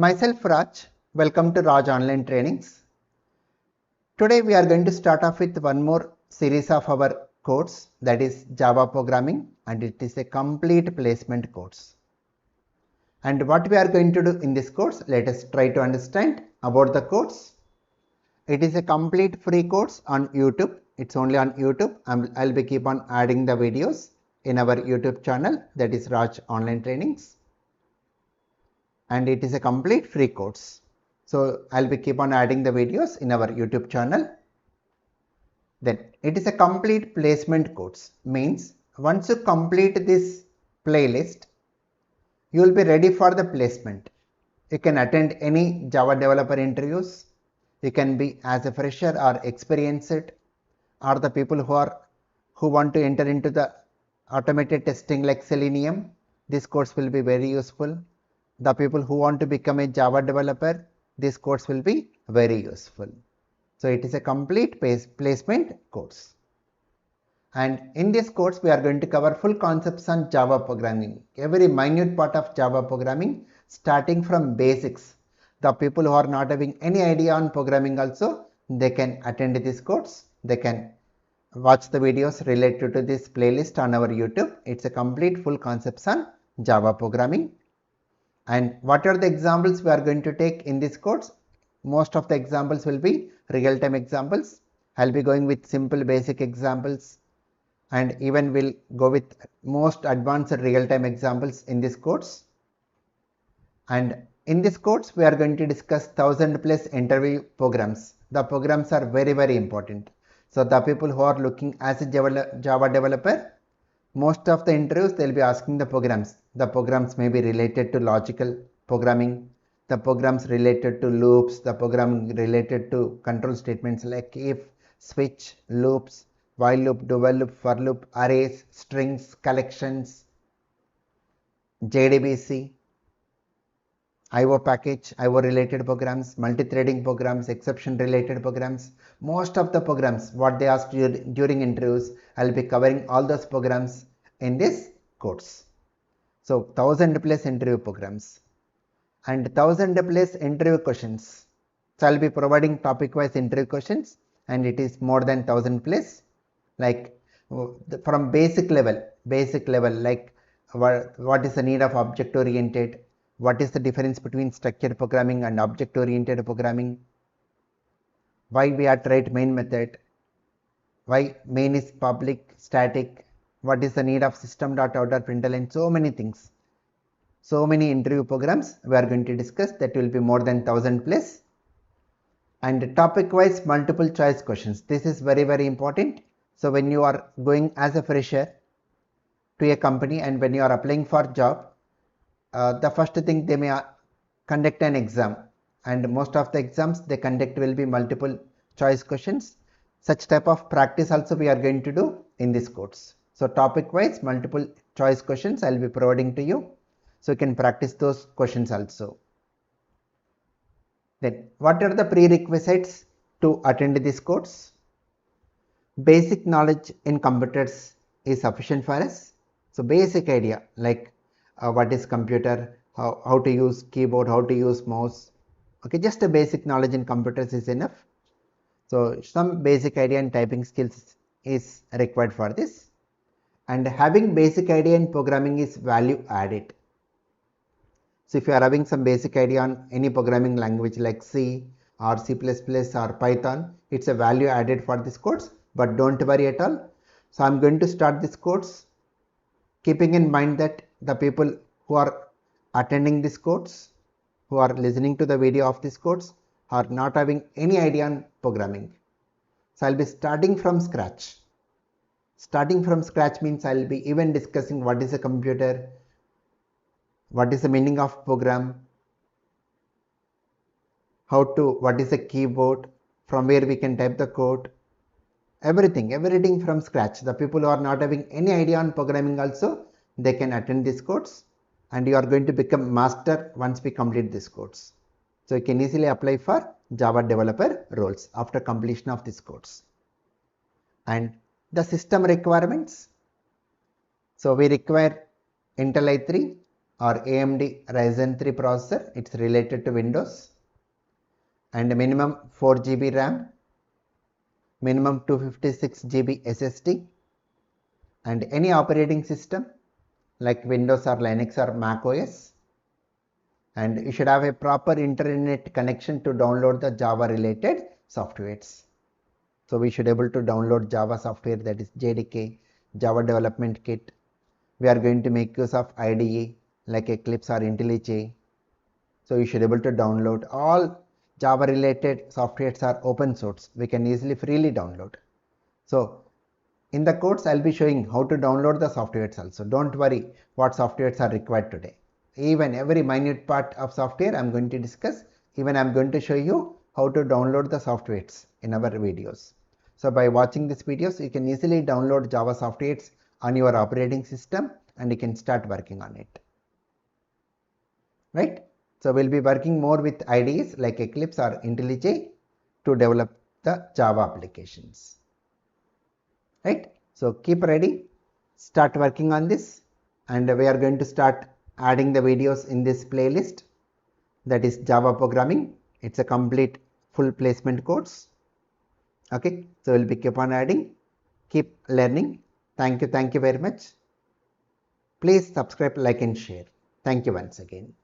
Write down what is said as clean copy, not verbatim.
Myself Raj, welcome to Raj Online Trainings. Today we are going to start off with one more series of our course, that is Java programming, and it is a complete placement course. And what we are going to do in this course, let us try to understand about the course. It is a complete free course on YouTube. It's only on YouTube. I'll be keep on adding the videos in our YouTube channel, that is Raj Online Trainings. And it is a complete free course. So I'll be keep on adding the videos in our YouTube channel. Then it is a complete placement course, means once you complete this playlist, you will be ready for the placement. You can attend any Java developer interviews. You can be as a fresher or experienced, or the people who want to enter into the automated testing like Selenium. This course will be very useful. The people who want to become a Java developer, this course will be very useful. So it is a complete placement course. And in this course, we are going to cover full concepts on Java programming, every minute part of Java programming, starting from basics. The people who are not having any idea on programming also, they can attend this course. They can watch the videos related to this playlist on our YouTube. It's a complete full concepts on Java programming. And what are the examples we are going to take in this course? Most of the examples will be real-time examples. I'll be going with simple basic examples, and even will go with most advanced real-time examples in this course. And in this course, we are going to discuss 1000+ interview programs. The programs are very important. So the people who are looking as a Java developer, most of the interviews they will be asking the programs. The programs may be related to logical programming, the programs related to loops, the program related to control statements like if, switch, loops, while loop, do while loop, for loop, arrays, strings, collections, JDBC, IO package, IO related programs, multi-threading programs, exception related programs. Most of the programs what they ask during interviews, I'll be covering all those programs in this course. So 1000+ interview programs and 1000+ interview questions. So I'll be providing topic wise interview questions, and it is more than 1000+, like from basic level like what is the need of object oriented, what is the difference between structured programming and object oriented programming, why we are write main method, why main is public static, what is the need of system.out.println, and so many things. So many interview programs we are going to discuss, that will be more than 1000+. And topic wise multiple choice questions. This is very important. So when you are going as a fresher to a company and when you are applying for job, the first thing they may conduct an exam, and most of the exams they conduct will be multiple choice questions. Such type of practice also we are going to do in this course. So topic wise multiple choice questions I will be providing to you, so you can practice those questions also. Then what are the prerequisites to attend this course? Basic knowledge in computers is sufficient for us. So basic idea like what is computer, how to use keyboard, how to use mouse. Okay, just a basic knowledge in computers is enough. So some basic idea in typing skills is required for this. And having basic idea in programming is value added. So if you are having some basic idea on any programming language like C or C++ or Python, it's a value added for this course, but don't worry at all. So I'm going to start this course keeping in mind that the people who are attending this course, who are listening to the video of this course, are not having any idea on programming. So I'll be starting from scratch. Starting from scratch means I'll be even discussing what is a computer, what is the meaning of program, what is a keyboard, from where we can type the code, everything from scratch. The people who are not having any idea on programming also, they can attend this course, and you are going to become master once we complete this course. So you can easily apply for Java developer roles after completion of this course. And the system requirements. So we require Intel i3 or AMD Ryzen 3 processor. It's related to Windows, and minimum 4 GB RAM, minimum 256 GB SSD, and any operating system like Windows or Linux or Mac OS. And you should have a proper internet connection to download the Java related softwares. So we should able to download Java software, that is JDK, Java Development Kit. We are going to make use of IDE like Eclipse or IntelliJ. So you should able to download all Java related softwares are open source. We can easily freely download. So in the course I'll be showing how to download the softwares also. Don't worry what softwares are required today. Even every minute part of software I'm going to discuss. Even I'm going to show you how to download the softwares in our videos. So by watching these videos, you can easily download Java softwares on your operating system and you can start working on it. Right? So we'll be working more with IDEs like Eclipse or IntelliJ to develop the Java applications. Right? So keep ready, start working on this, and we are going to start adding the videos in this playlist, that is Java programming. It's a complete full placement course. Okay, so we'll be keep on adding, keep learning. Thank you very much. Please subscribe, like and share. Thank you once again.